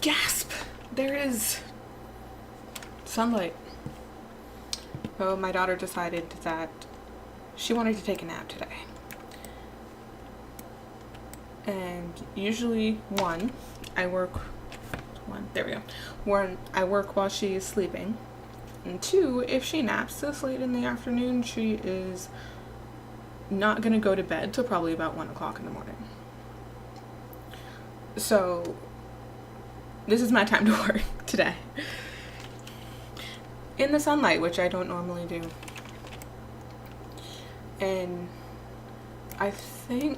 Gasp! There is sunlight. Oh, my daughter decided that she wanted to take a nap today. And usually, I work while she is sleeping. And 2, if she naps this late in the afternoon, she is not gonna go to bed till probably about 1 o'clock in the morning. So this is my time to work today. In the sunlight, which I don't normally do. And I think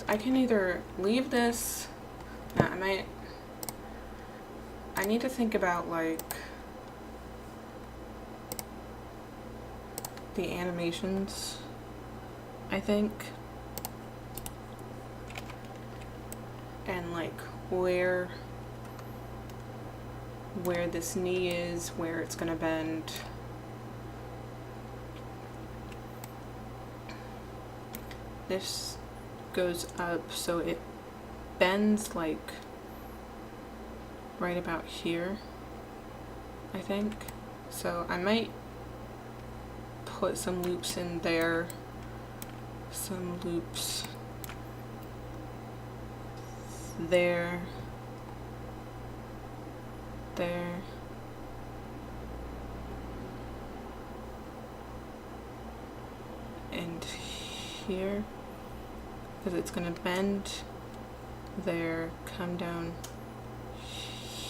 I can either leave this, I need to think about like the animations, I think, and like where this knee is, where it's gonna bend. This goes up so it bends like right about here, I think. So I might put some loops in there, some loops there, and here, because it's going to bend there, come down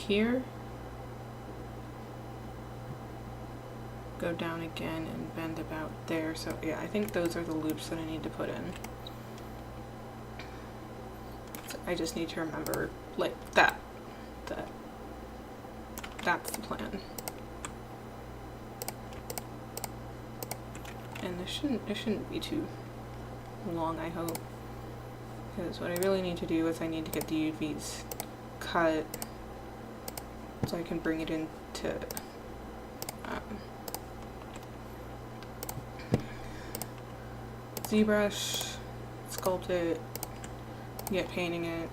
here, go down again, and bend about there. So yeah, I think those are the loops that I need to put in. So I just need to remember like that's the plan. And it shouldn't be too long, I hope, because what I really need to do is I need to get the UVs cut so I can bring it into ZBrush, sculpt it, get painting it.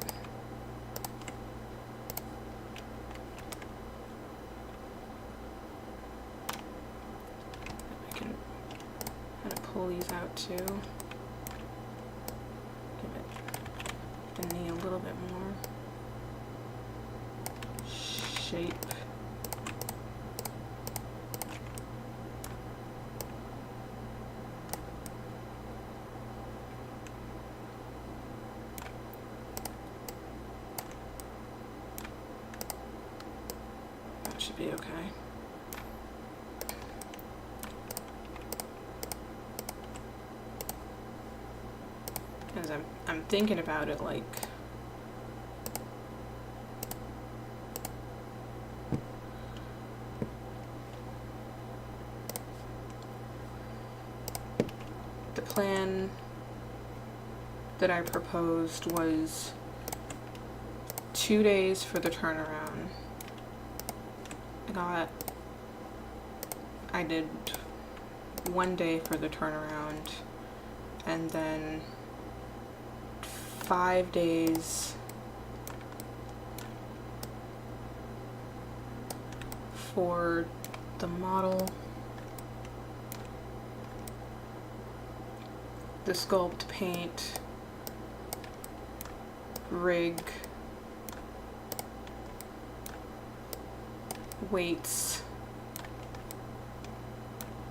I can kind of pull these out too. Give it the knee a little bit more shape. Should be okay. Because I'm thinking about it like the plan that I proposed was 2 days for the turnaround. I did 1 day for the turnaround, and then 5 days for the model, the sculpt, paint, rig, weights,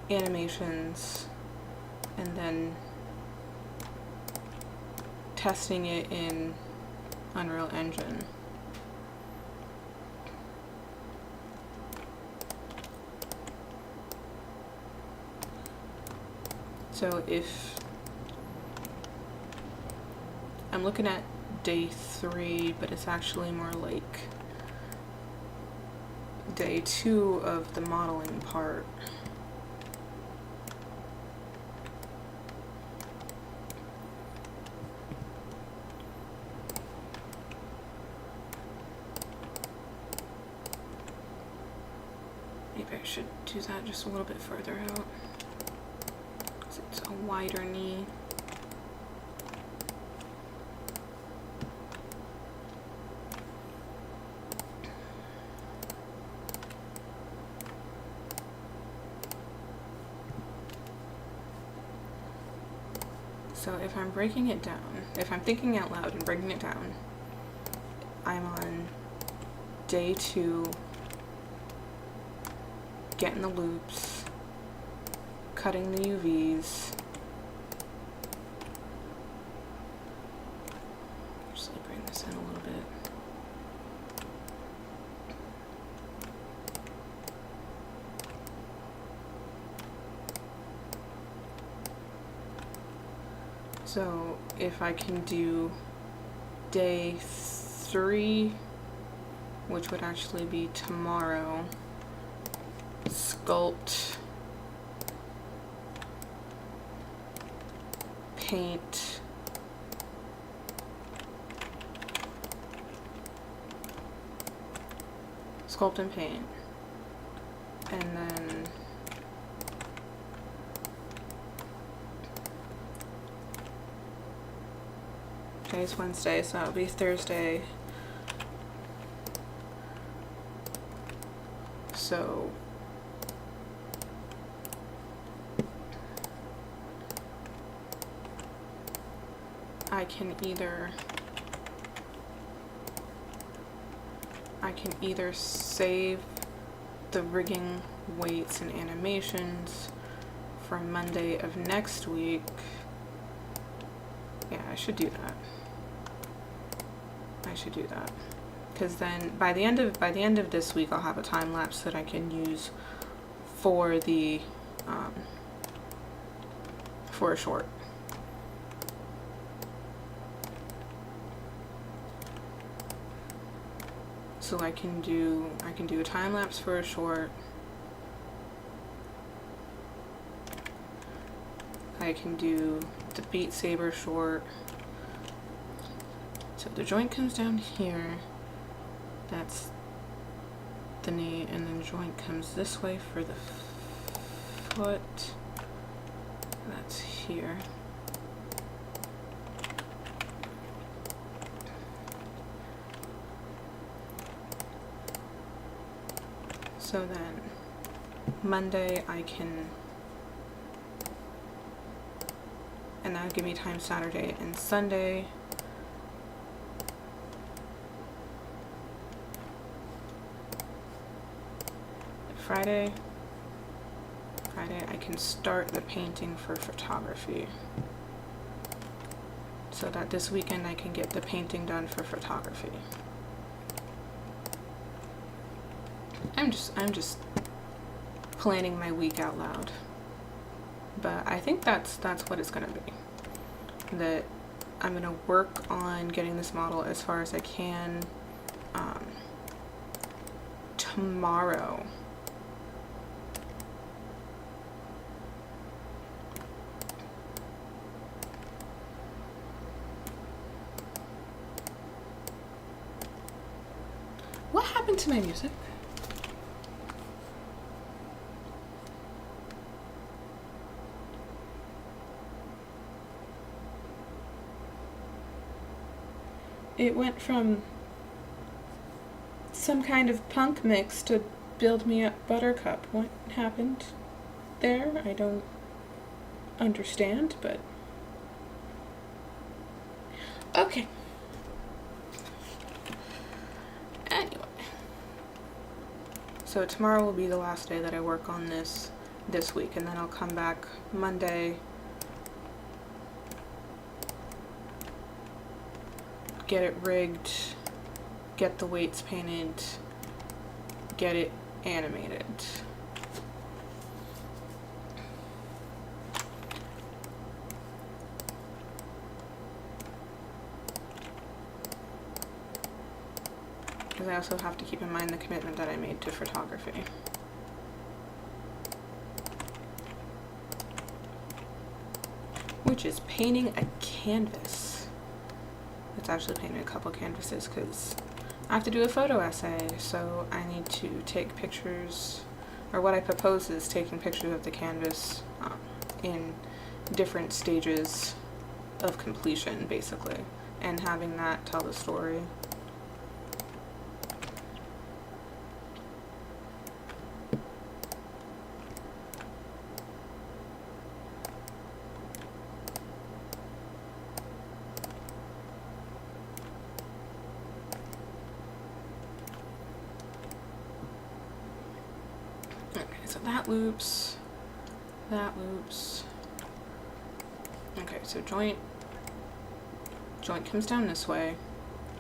animations, and then testing it in Unreal Engine. So if I'm looking at day 3, but it's actually more like day 2 of the modeling part. Maybe I should do that just a little bit further out. it's a wider knee. So if I'm breaking it down, if I'm thinking out loud and breaking it down, I'm on day 2, getting the loops, cutting the UVs. Just like bring this in a little bit. So if I can do day 3, which would actually be tomorrow, sculpt, paint, sculpt and paint, and then today's Wednesday, so that'll be Thursday. So I can either save the rigging weights and animations for Monday of next week. Yeah, I should do that. Because then by the end of this week I'll have a time lapse that I can use for the for a short. So I can do a time lapse for a short. I can do the Beat Saber short. So the joint comes down here, that's the knee, and then joint comes this way for the foot, that's here. So then Monday I can, and that'll give me time Saturday and Sunday. Friday I can start the painting for photography, so that this weekend I can get the painting done for photography. I'm just planning my week out loud, but I think that's what it's gonna be. That I'm gonna work on getting this model as far as I can tomorrow. What happened to my music? It went from some kind of punk mix to Build Me Up Buttercup. What happened there? I don't understand, but okay. Anyway, so tomorrow will be the last day that I work on this week, and then I'll come back Monday, get it rigged, get the weights painted, get it animated. Because I also have to keep in mind the commitment that I made to photography. Which is painting a canvas. It's actually painting a couple canvases because I have to do a photo essay, so I need to take pictures, or what I propose is taking pictures of the canvas in different stages of completion, basically, and having that tell the story. Okay, so that loops, that loops. Okay, so joint comes down this way,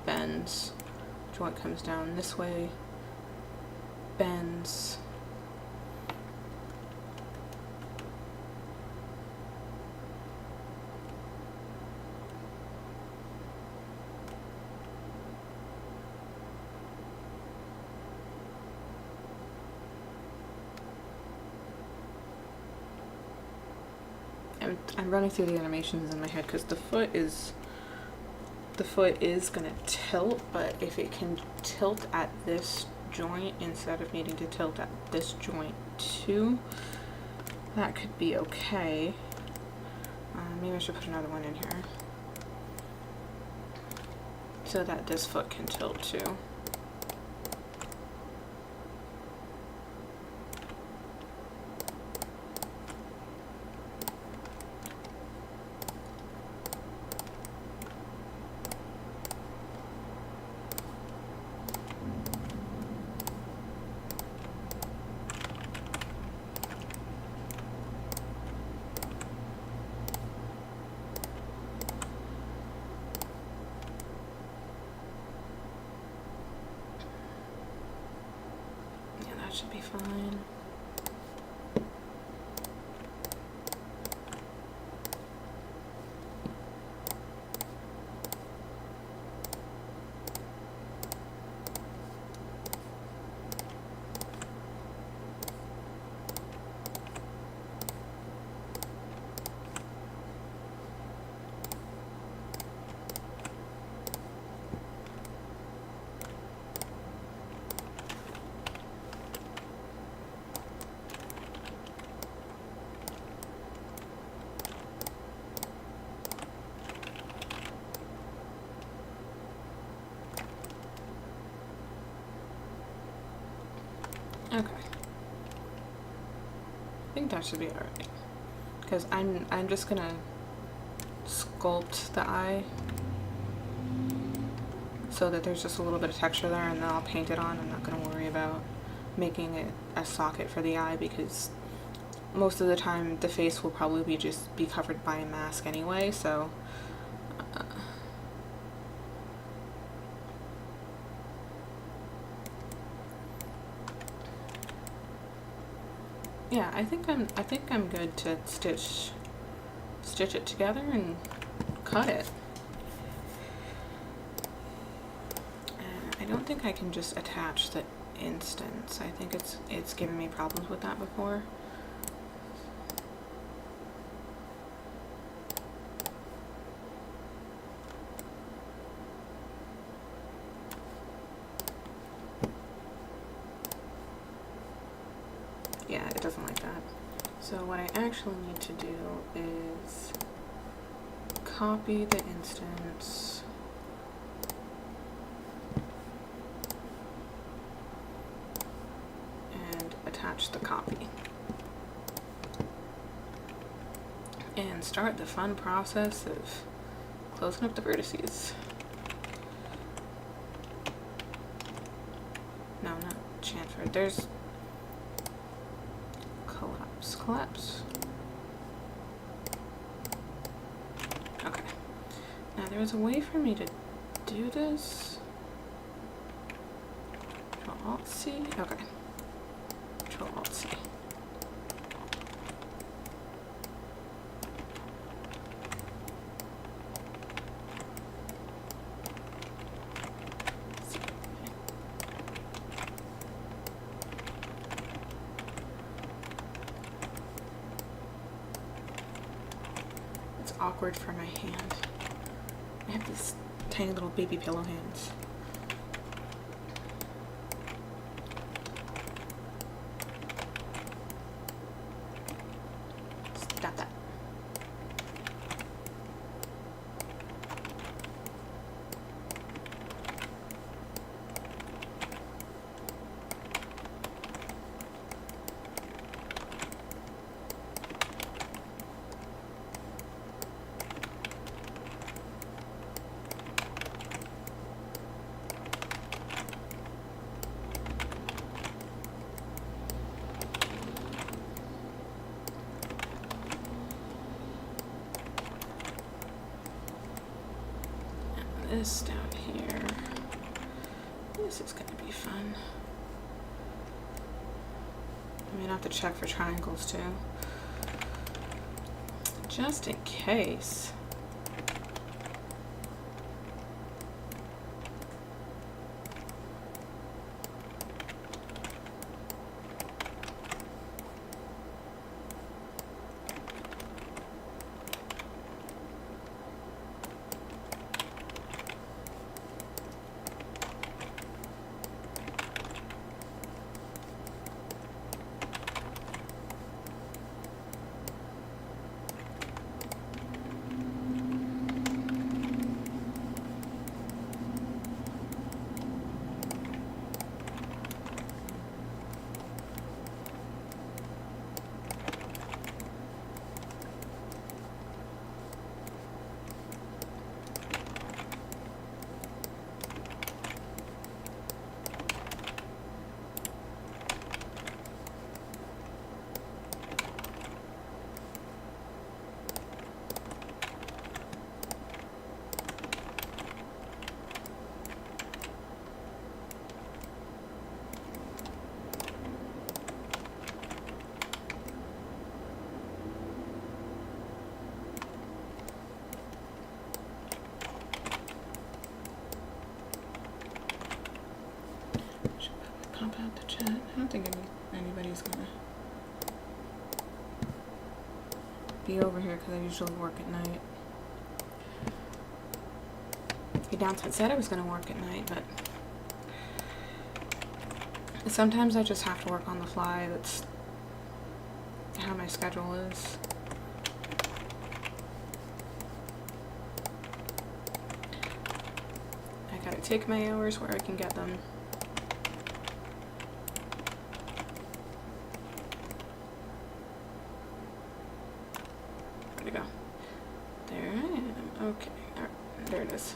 bends, joint comes down this way, bends, I'm running through the animations in my head because the foot is gonna tilt, but if it can tilt at this joint instead of needing to tilt at this joint too, that could be okay. Maybe I should put another one in here so that this foot can tilt too. Should be fine. Okay. I think that should be alright. Because I'm just gonna sculpt the eye so that there's just a little bit of texture there, and then I'll paint it on. I'm not gonna worry about making it a socket for the eye because most of the time the face will probably just be covered by a mask anyway, so yeah, I think I'm good to stitch it together and cut it. And I don't think I can just attach the instance. I think it's given me problems with that before. Yeah, it doesn't like that. So what I actually need to do is copy the instance, and attach the copy, and start the fun process of closing up the vertices. No, not chamfer. There's collapse. Okay. Now there's a way for me to do this. Control-Alt-C. Okay. Control-Alt-C. Awkward for my hand. I have these tiny little baby pillow hands. Stop that. this down here. This is gonna be fun. I'm gonna have to check for triangles too, just in case. Pop out the chat. I don't think anybody's gonna be over here because I usually work at night. The downside said I was gonna work at night, but sometimes I just have to work on the fly. That's how my schedule is. I gotta take my hours where I can get them. Where'd it go? There I am. Okay. Alright. There it is.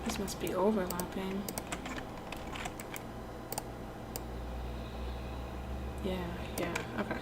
This must be overlapping. Yeah, okay.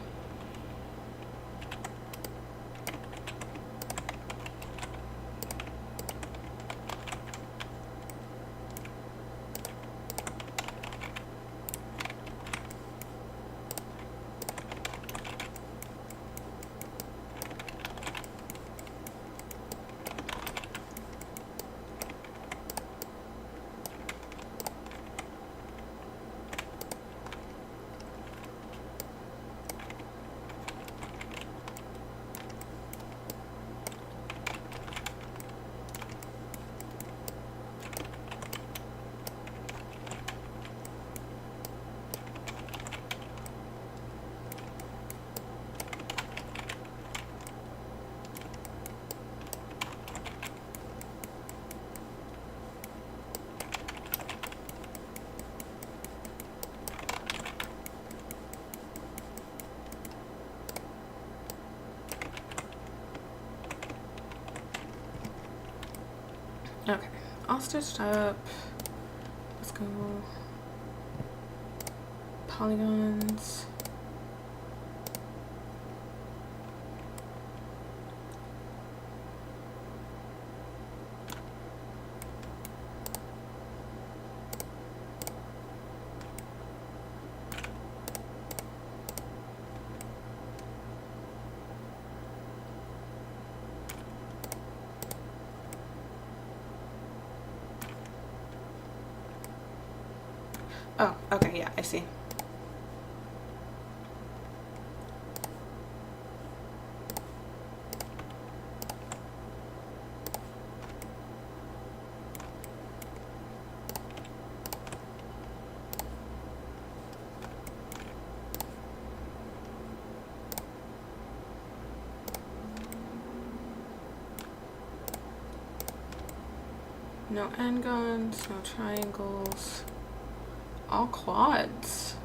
Okay, all stitched up. let's go polygons. Oh, okay, yeah, I see. No end guns, no triangles, all quads.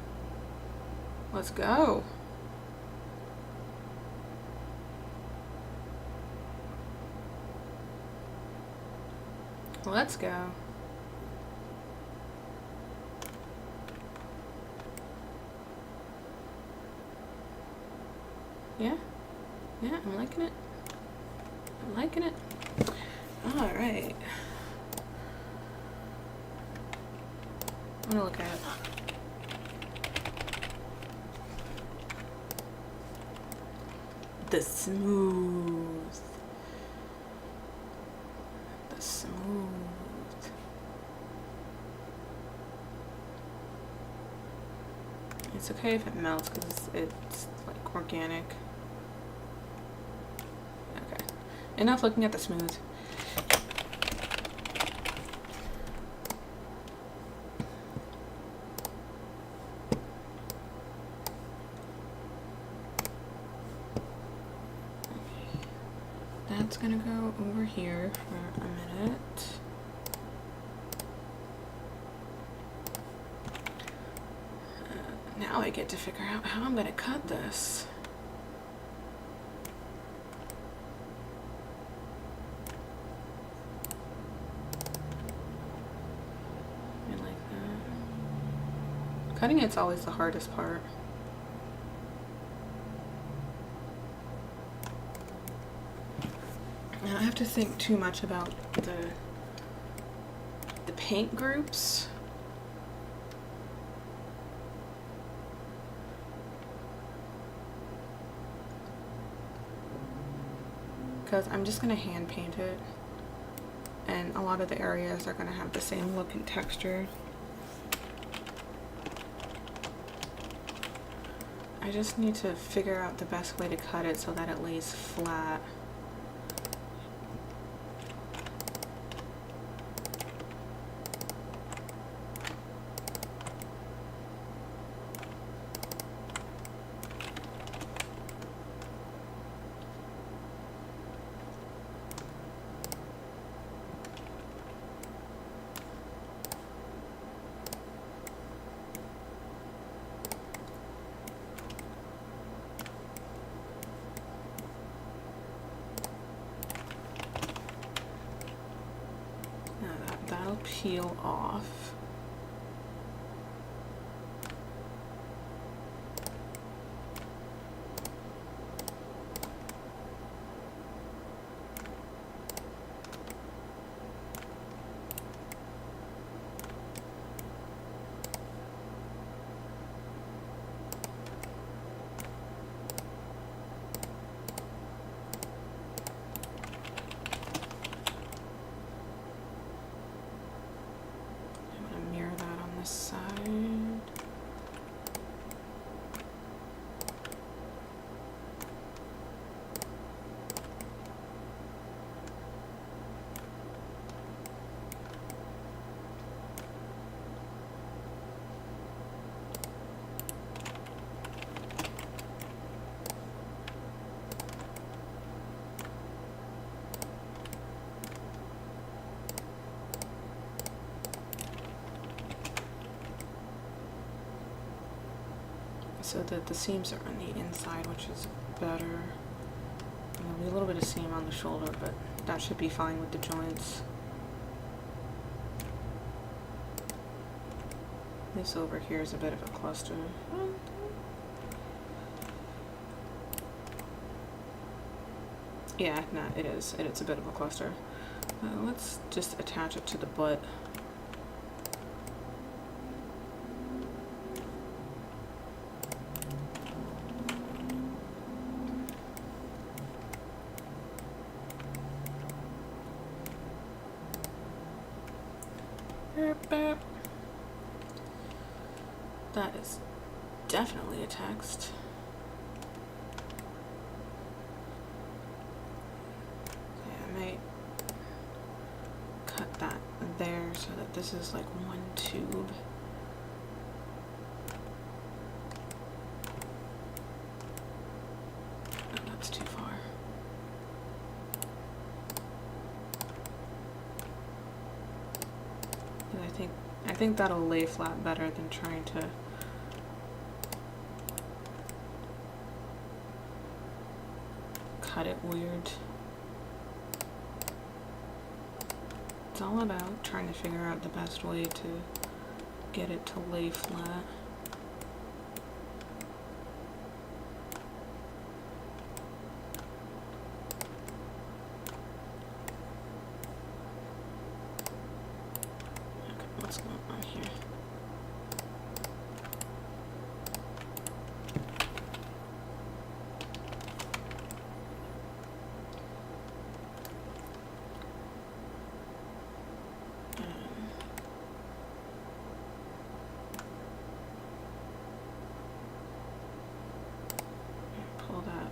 Let's go. Let's go. Yeah, yeah, I'm liking it. I'm liking it. All right. I'm gonna look at it. The smooth. The smooth. It's okay if it melts because it's like organic. Okay. Enough looking at the smooth. That's gonna go over here for a minute. Now I get to figure out how I'm gonna cut this. I like that. Cutting it's always the hardest part. I don't have to think too much about the paint groups. Because I'm just going to hand paint it, and a lot of the areas are going to have the same look and texture. I just need to figure out the best way to cut it so that it lays flat. That'll peel off. Side. So that the seams are on the inside, which is better. There'll be a little bit of seam on the shoulder, but that should be fine with the joints. This over here is a bit of a cluster. Yeah, no, it is. It's a bit of a cluster. Let's just attach it to the butt. That is definitely a text. I might cut that there so that this is like one tube. Oh, that's too far. And I think that'll lay flat better than trying to cut it weird. It's all about trying to figure out the best way to get it to lay flat. Okay, what's going on here? Pull that.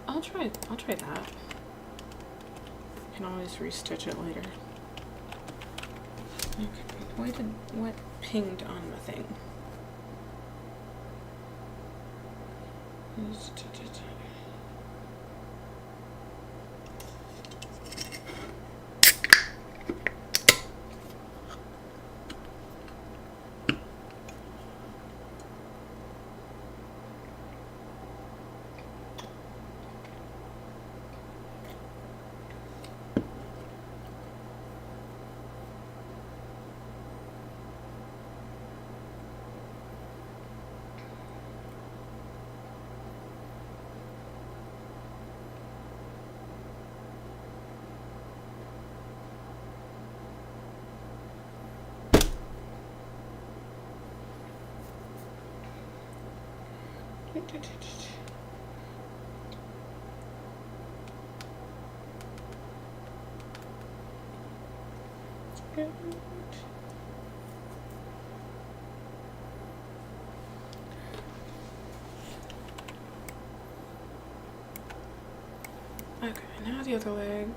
I'll try that. Can always restitch it later. Okay, what pinged on the thing? Good. Okay, now the other leg.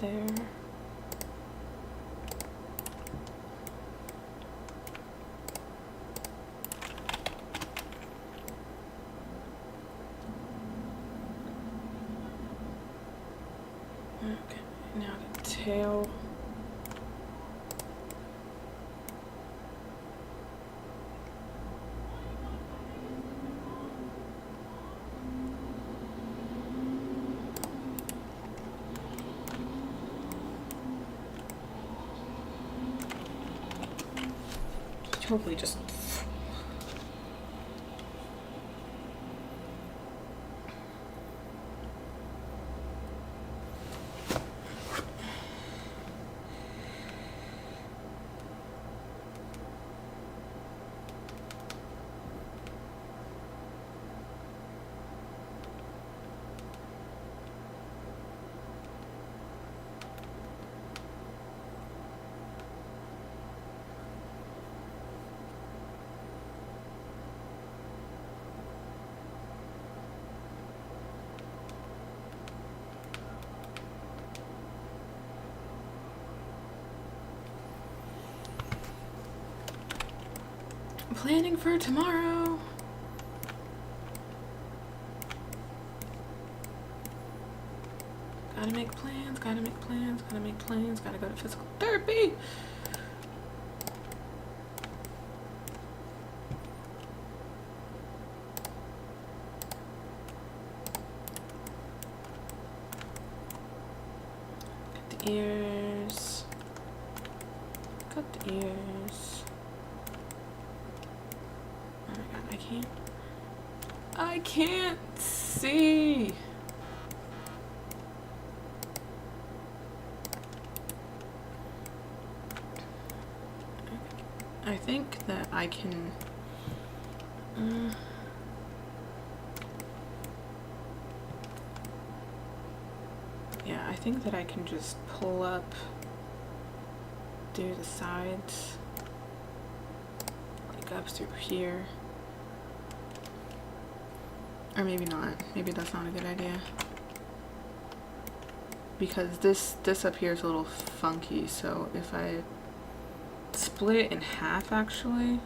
There. Okay, now the tail. Hopefully just planning for tomorrow. Gotta make plans, gotta make plans, gotta make plans, gotta go to physical therapy. Cut the ears. Cut the ears. Oh my god, I can't see. I think that I can yeah, I think that I can just pull up, do the sides, like up through here. Or maybe not. Maybe that's not a good idea. Because this up here is a little funky, so if I split it in half actually.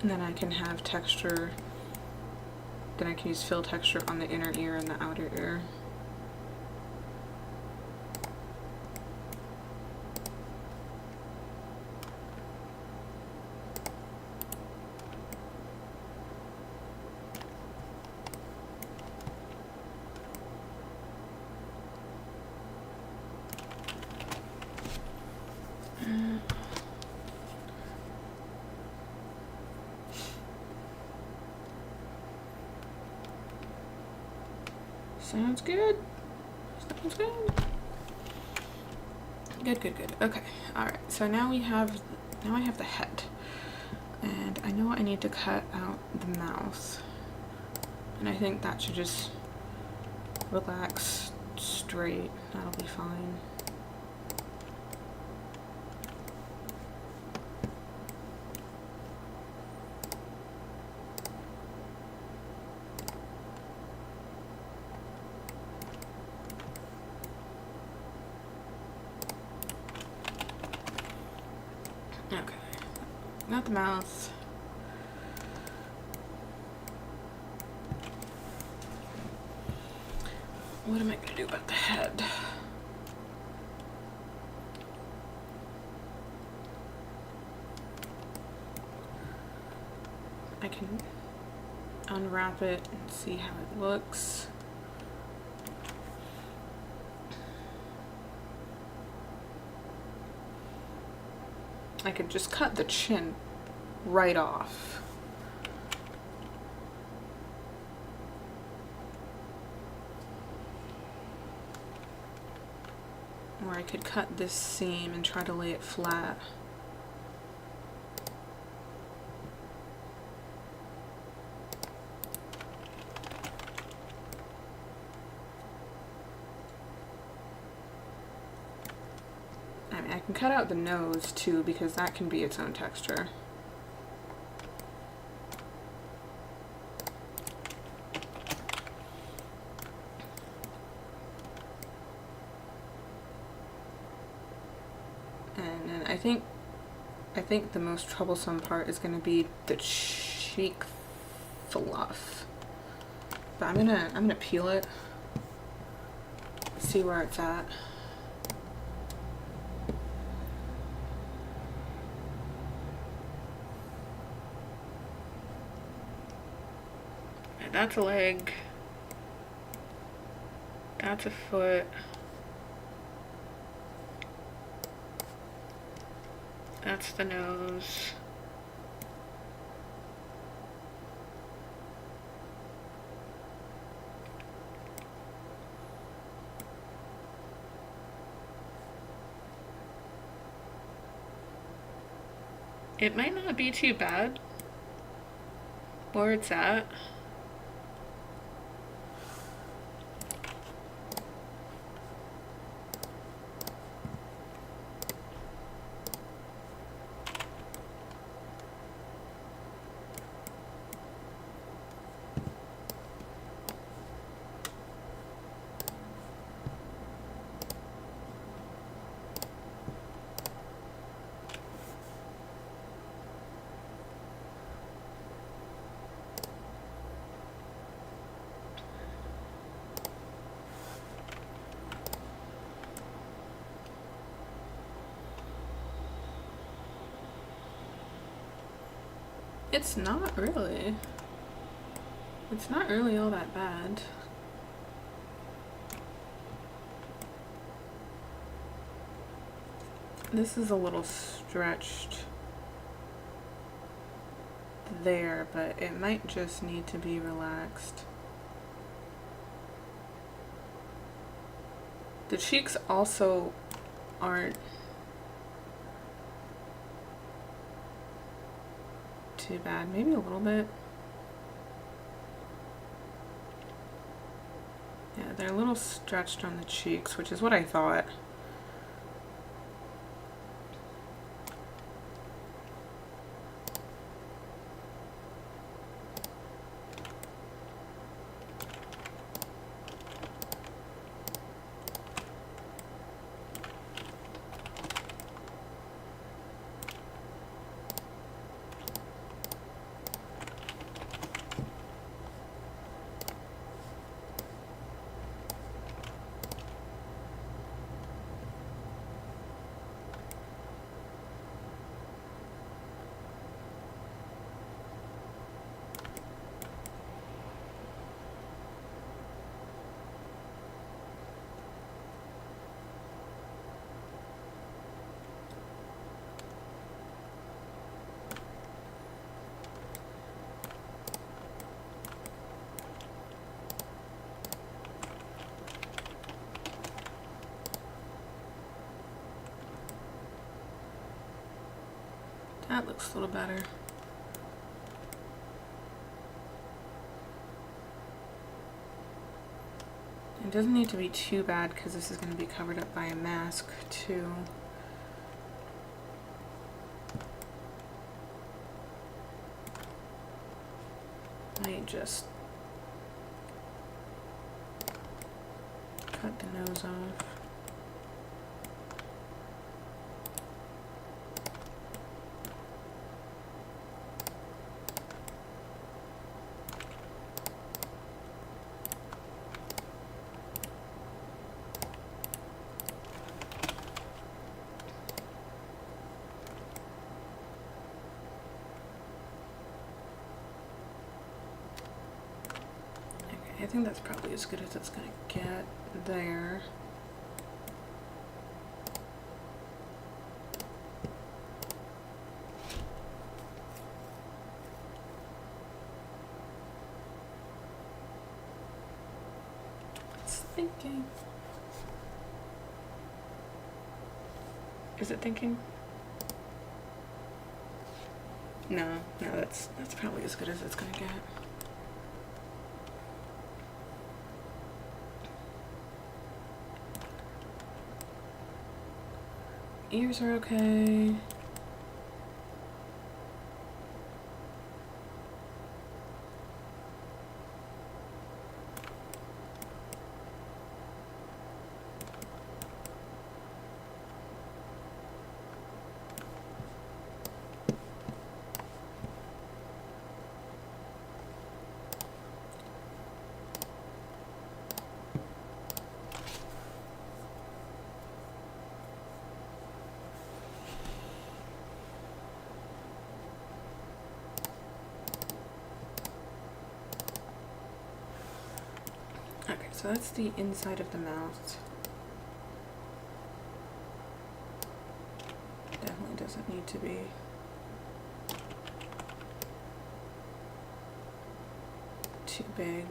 And then I can have texture, then I can use fill texture on the inner ear and the outer ear. Sounds good. Sounds good. Good. Okay. Alright. So now I have the head. And I know I need to cut out the mouth. And I think that should just relax straight. That'll be fine. Okay, not the mouth. What am I gonna do about the head? I can unwrap it and see how it looks. I could just cut the chin right off. Or I could cut this seam and try to lay it flat. I can cut out the nose too, because that can be its own texture. And then I think the most troublesome part is going to be the cheek fluff. But I'm gonna peel it, see where it's at. That's a leg. That's a foot. That's the nose. It might not be too bad where it's at. It's not really. It's not really all that bad. This is a little stretched there, but it might just need to be relaxed. The cheeks also aren't too bad, maybe a little bit. Yeah, they're a little stretched on the cheeks, which is what I thought. That looks a little better. It doesn't need to be too bad because this is going to be covered up by a mask too. Might just cut the nose off. I think that's probably as good as it's going to get there. It's thinking. Is it thinking? No, that's probably as good as it's going to get. Ears are okay. Okay, so that's the inside of the mouth. Definitely doesn't need to be too big.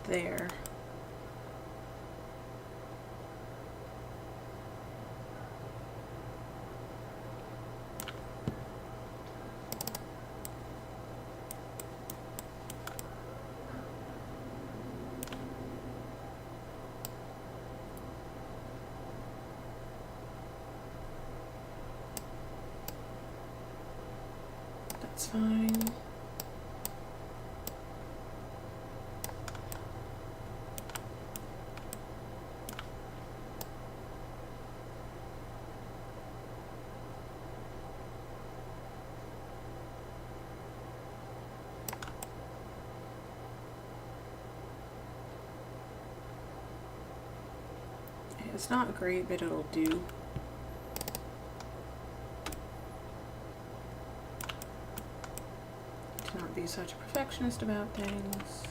There. That's fine. It's not great, but it'll do. To not be such a perfectionist about things.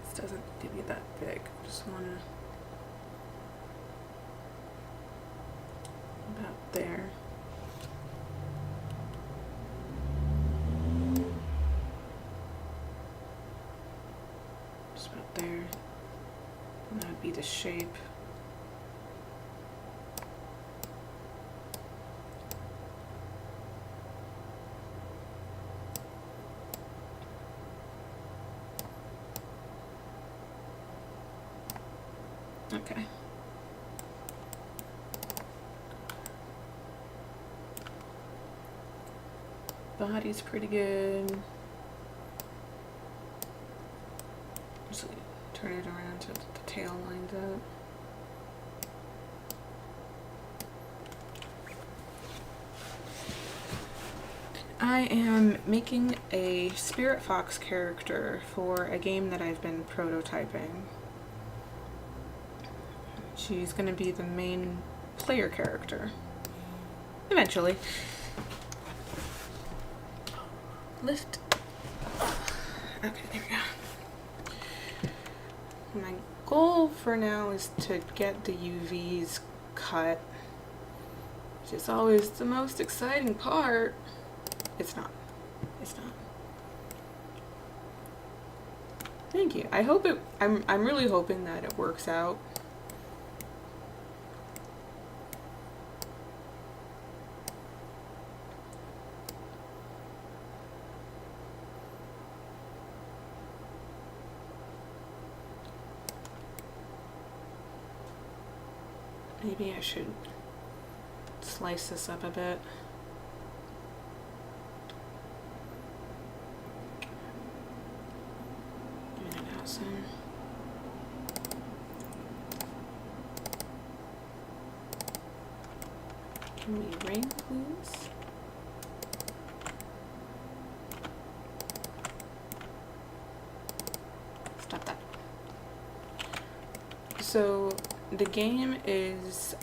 This doesn't need to be that big. I just want to about there. Just about there. And that would be the shape. Okay. Body's pretty good. Just turn it around so that the tail lines up. I am making a Spirit Fox character for a game that I've been prototyping. She's going to be the main player character. Eventually. Lift. Okay, there we go. My goal for now is to get the UVs cut, which is always the most exciting part. It's not. It's not. Thank you. I hope it. I'm really hoping that it works out. Maybe I should slice this up a bit. And now some. Can we ring, please? Stop that. So the game is,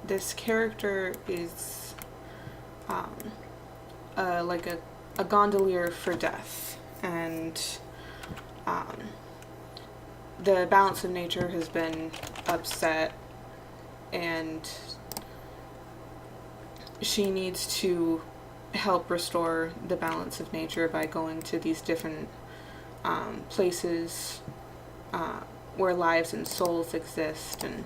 this character is like a gondolier for death, and the balance of nature has been upset, and she needs to help restore the balance of nature by going to these different places where lives and souls exist and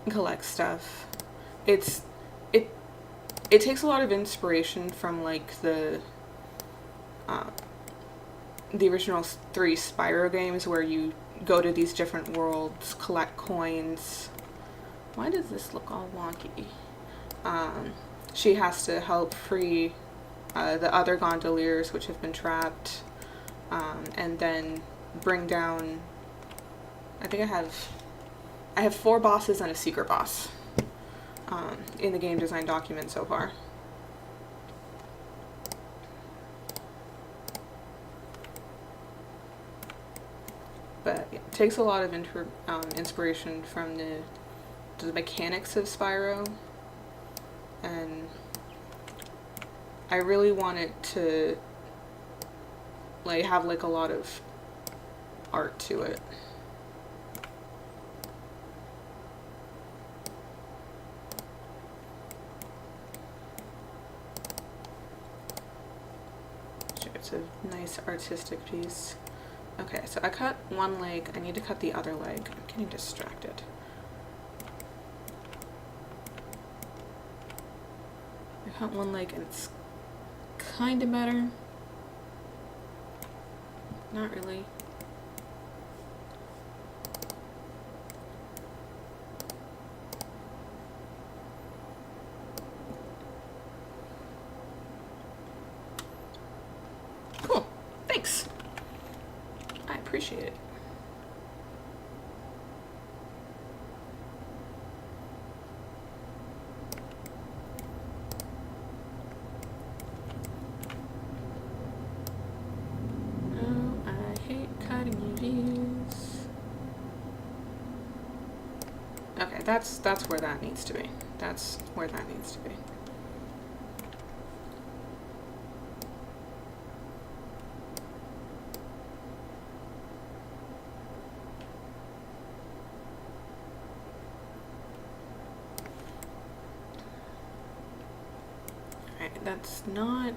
collect stuff. It takes a lot of inspiration from like the original 3 Spyro games, where you go to these different worlds, collect coins. Why does this look all wonky? She has to help free the other gondoliers which have been trapped, and then bring down, I think I have 4 bosses and a secret boss in the game design document so far. But yeah, it takes a lot of inspiration from the mechanics of Spyro, and I really want it to like have like a lot of art to it. Sure, it's a nice artistic piece. Okay, so I cut one leg. I need to cut the other leg. I'm getting distracted. cut one leg and it's kind of better. Not really. Cool. Thanks. I appreciate it. Okay, that's where that needs to be. That's where that needs to be. Alright, that's not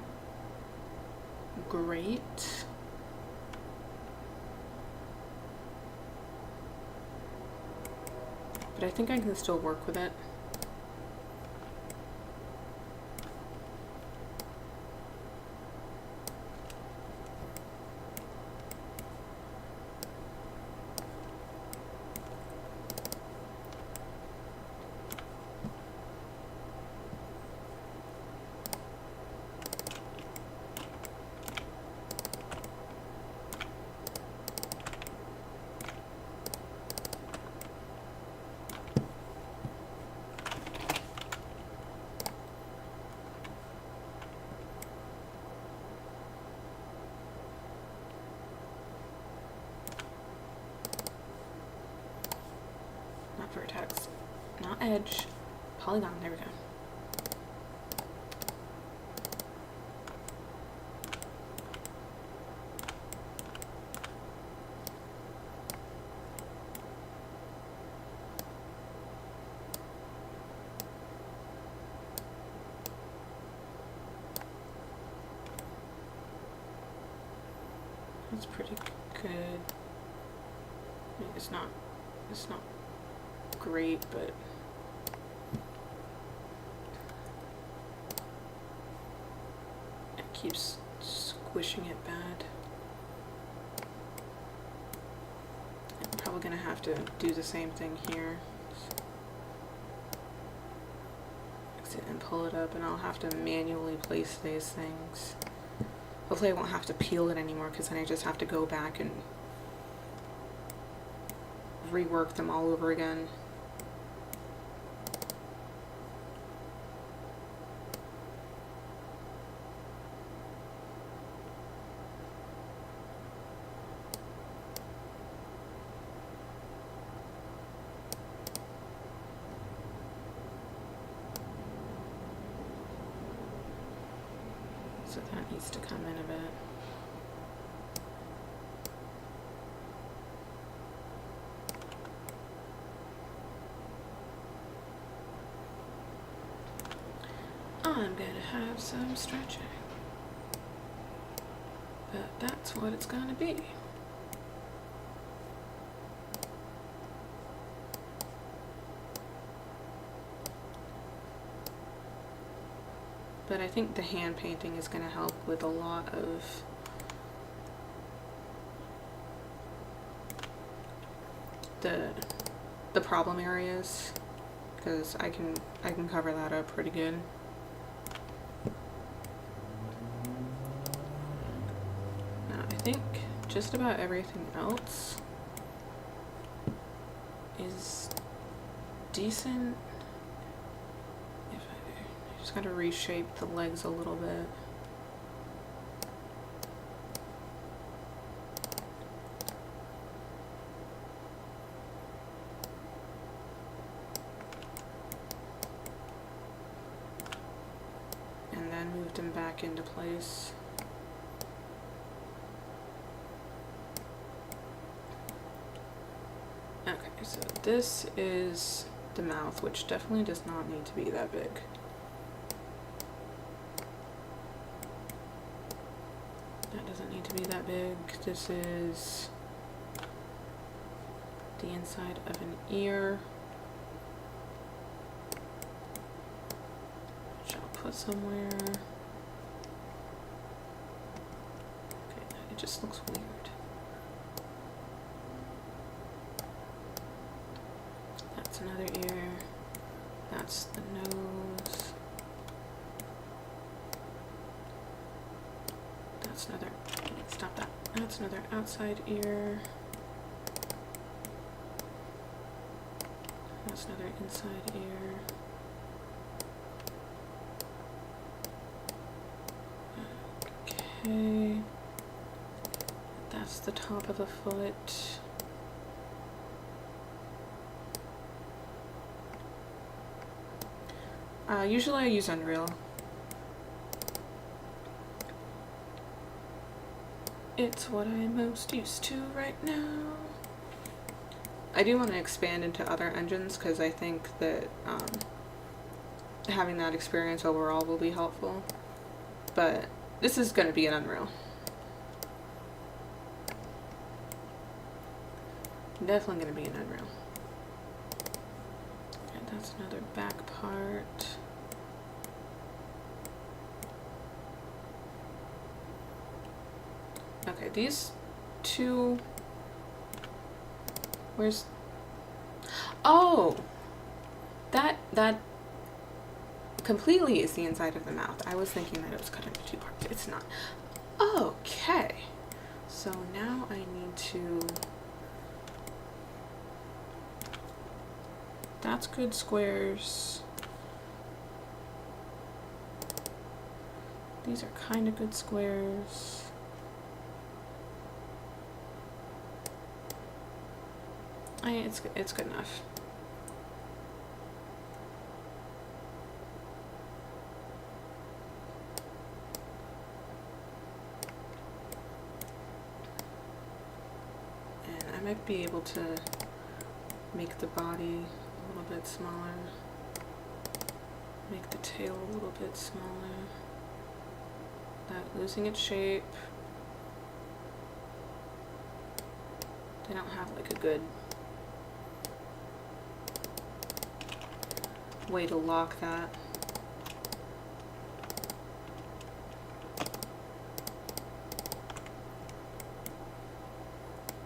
great. But I think I can still work with it. Vertex, not edge, polygon, there we go. That's pretty good. I mean, it's not great, but it keeps squishing it bad. I'm probably gonna have to do the same thing here. Exit and pull it up, and I'll have to manually place these things. Hopefully I won't have to peel it anymore, because then I just have to go back and rework them all over again. So that needs to come in a bit. I'm gonna have some stretching, but that's what it's gonna be. But I think the hand painting is going to help with a lot of the problem areas, because I can cover that up pretty good. Now I think just about everything else is decent. Just gotta reshape the legs a little bit. And then move them back into place. Okay, so this is the mouth, which definitely does not need to be that big. That doesn't need to be that big. This is the inside of an ear, which I'll alpha somewhere. Okay, it just looks weird. That's another ear. That's the nose. That's another, stop that. That's another outside ear. That's another inside ear. Okay. That's the top of the foot. Usually I use Unreal. It's what I'm most used to right now. I do want to expand into other engines because I think that having that experience overall will be helpful. But this is going to be an Unreal. Definitely going to be an Unreal. And that's another back part. Okay, these two, where's, oh, that completely is the inside of the mouth. I was thinking that it was cut into two parts. It's not. Okay, so now I need to, that's good squares. These are kind of good squares. It's good enough. And I might be able to make the body a little bit smaller. Make the tail a little bit smaller. Without losing its shape. They don't have like a good way to lock that.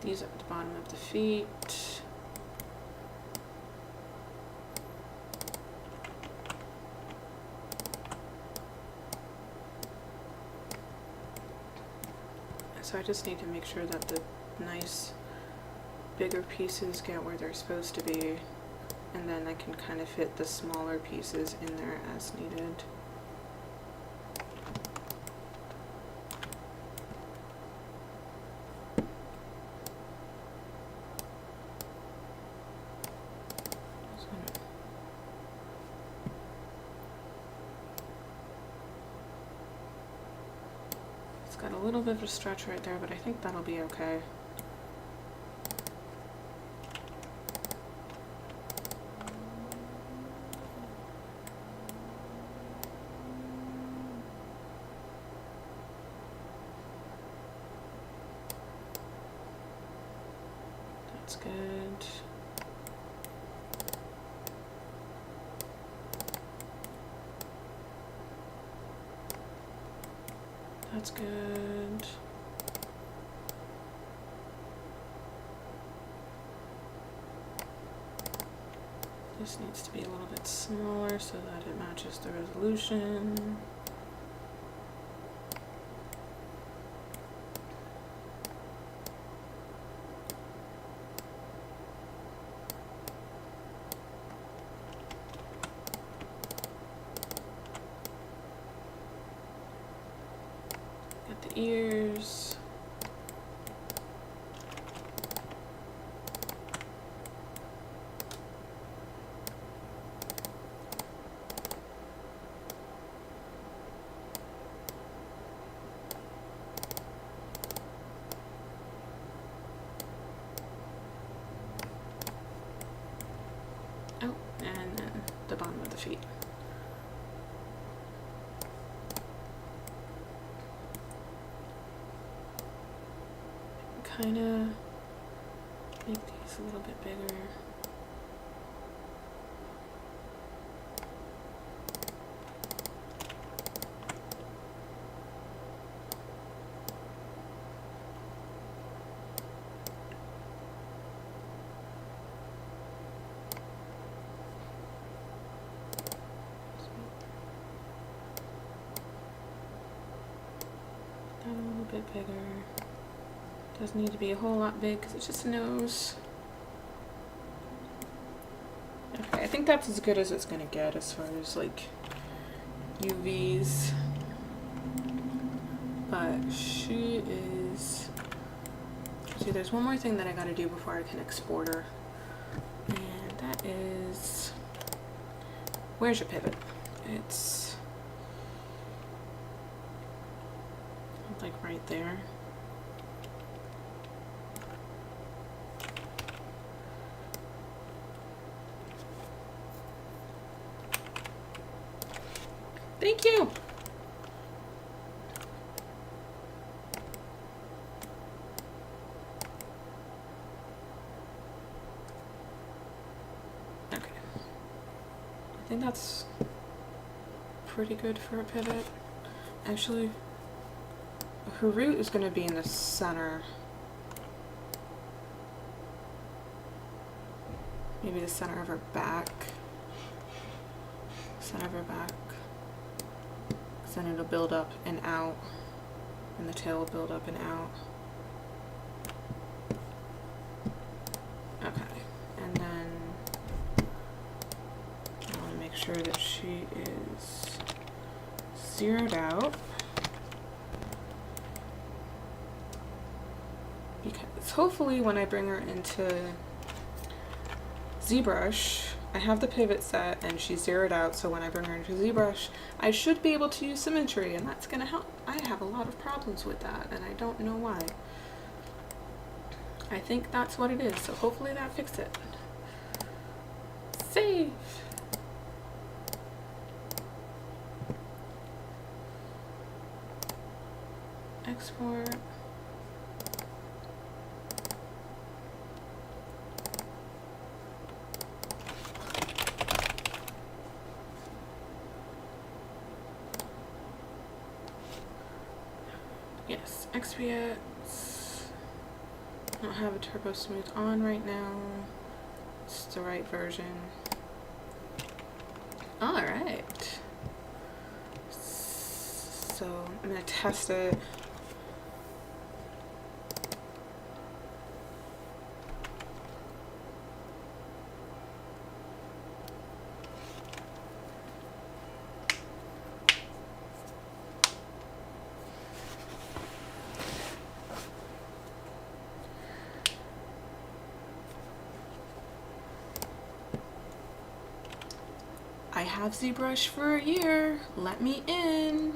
These are at the bottom of the feet. So I just need to make sure that the nice bigger pieces get where they're supposed to be, and then I can kind of fit the smaller pieces in there as needed. It's got a little bit of a stretch right there, but I think that'll be okay. That's good. That's good. This needs to be a little bit smaller so that it matches the resolution. Ears. Oh, and then the bottom of the feet. Kind of make these a little bit bigger. bit bigger. Doesn't need to be a whole lot big because it's just a nose. Okay, I think that's as good as it's gonna get as far as like UVs. But she is... See, there's one more thing that I gotta do before I can export her. And that is... Where's your pivot? It's... like right there. Thank you! Okay. I think that's pretty good for a pivot. Actually, her root is going to be in the center. Maybe the center of her back. Center of her back. Because then it'll build up and out. And the tail will build up and out. Okay. And then I want to make sure that she is zeroed out. Because hopefully when I bring her into ZBrush, I have the pivot set and she's zeroed out, so when I bring her into ZBrush, I should be able to use symmetry, and that's gonna help. I have a lot of problems with that, and I don't know why. I think that's what it is, so hopefully that fixed it. Save! Export. Yes, XPX. I don't have a turbo smooth on right now. It's the right version. Alright. So I'm gonna test it. I have ZBrush for a year. Let me in.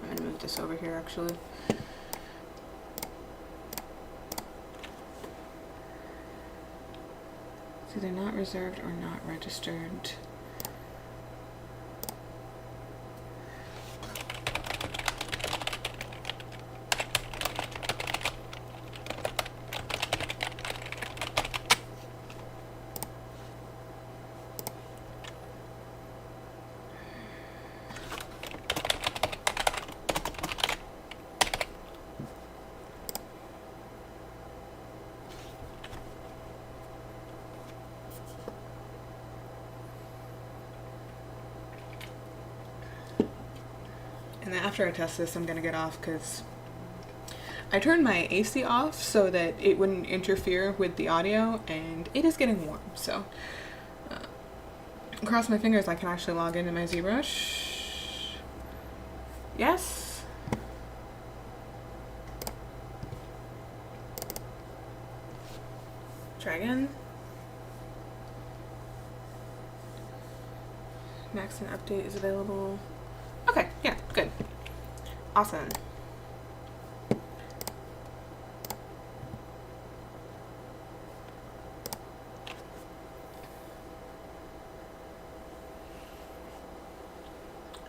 I'm gonna move this over here actually. So they're not reserved or not registered. And then after I test this, I'm gonna get off because I turned my AC off so that it wouldn't interfere with the audio, and it is getting warm. So, cross my fingers I can actually log into my ZBrush. Yes. Try again. Max and update is available. Okay, yeah, good. Awesome.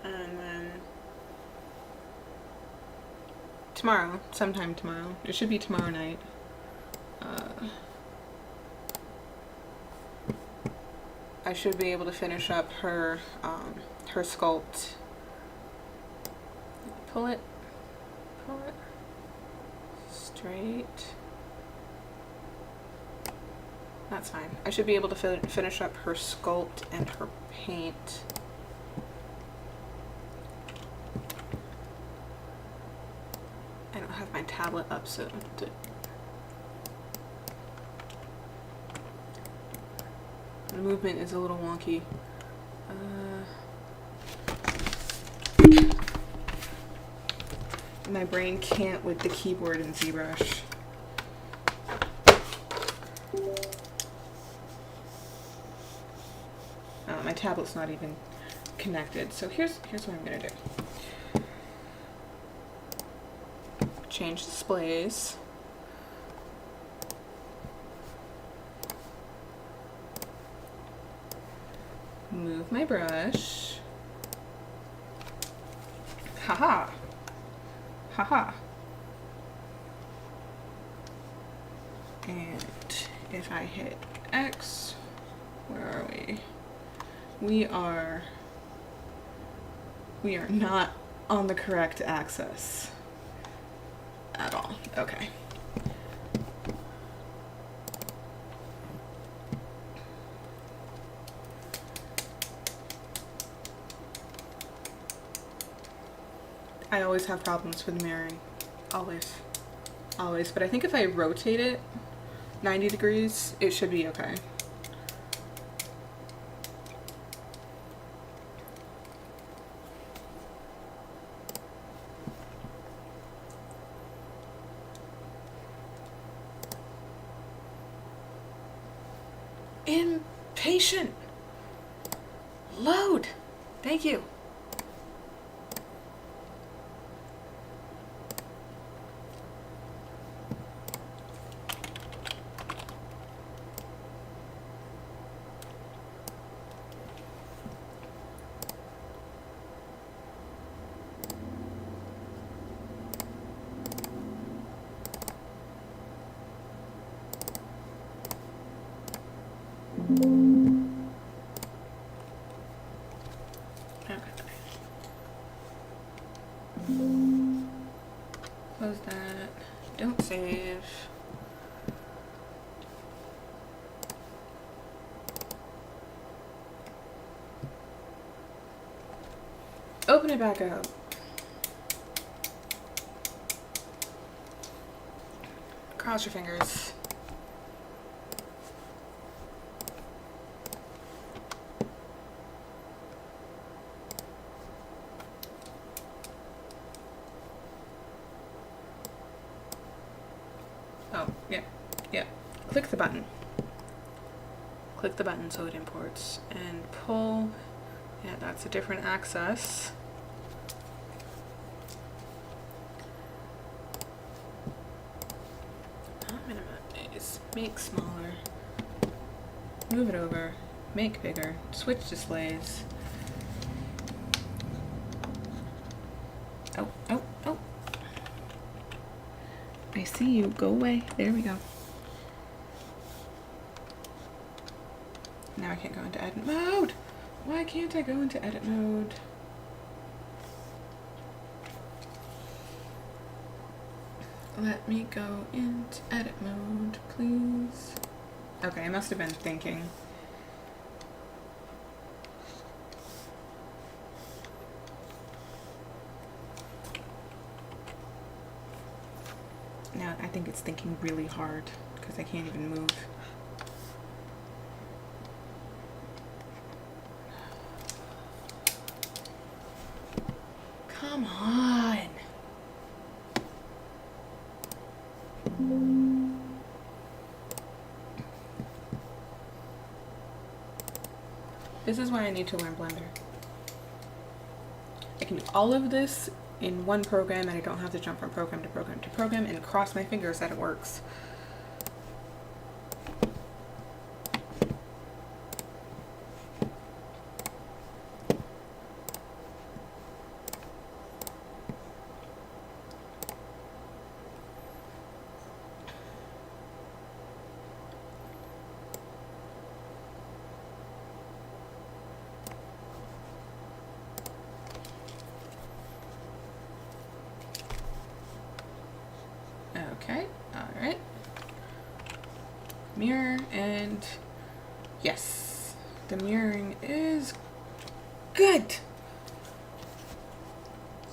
And then tomorrow, sometime tomorrow, it should be tomorrow night, I should be able to finish up her her sculpt. Pull it straight. That's fine. I should be able to finish up her sculpt and her paint. I don't tablet up so the movement is a little wonky. My brain can't with the keyboard and ZBrush. My tablet's not even connected, so here's what I'm gonna do. Change displays. Move my brush. Haha. Haha. And if I hit X, where are we? We are not on the correct axis at all. Okay. I always have problems with mirroring. Always. Always. But I think if I rotate it 90 degrees, it should be okay. Impatient. Load. Thank you. Close that. Don't save. Open it back up. Cross your fingers. Oh, yeah, yeah. Click the button. Click the button so it imports. And pull. Yeah, that's a different access. Not minimize. Make smaller. Move it over. Make bigger. Switch displays. Oh, oh, oh. I see you. Go away. There we go. Now I can't go into edit mode. Why can't I go into edit mode? Let me go into edit mode, please. Okay, I must have been thinking. Now I think it's thinking really hard because I can't even move. Come on. This is why I need to learn Blender. I can do all of this in one program and I don't have to jump from program to program to program and cross my fingers that it works. Okay, all right. Mirror, and yes, the mirroring is good.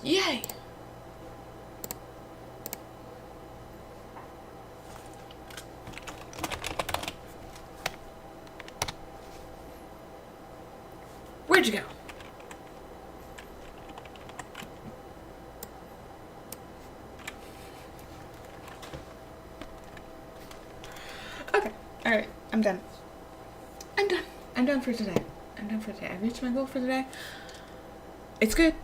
Yay. Where'd you go? Okay, alright, I'm done. I'm done for today. I reached my goal for today. It's good.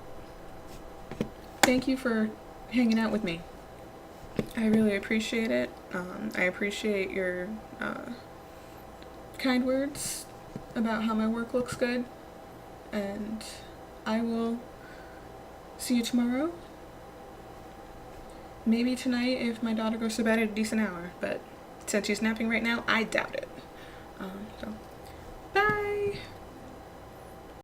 Thank you for hanging out with me. I really appreciate it. I appreciate your kind words about how my work looks good. And I will see you tomorrow. Maybe tonight if my daughter goes to bed at a decent hour. But since she's napping right now, I doubt it. So, bye!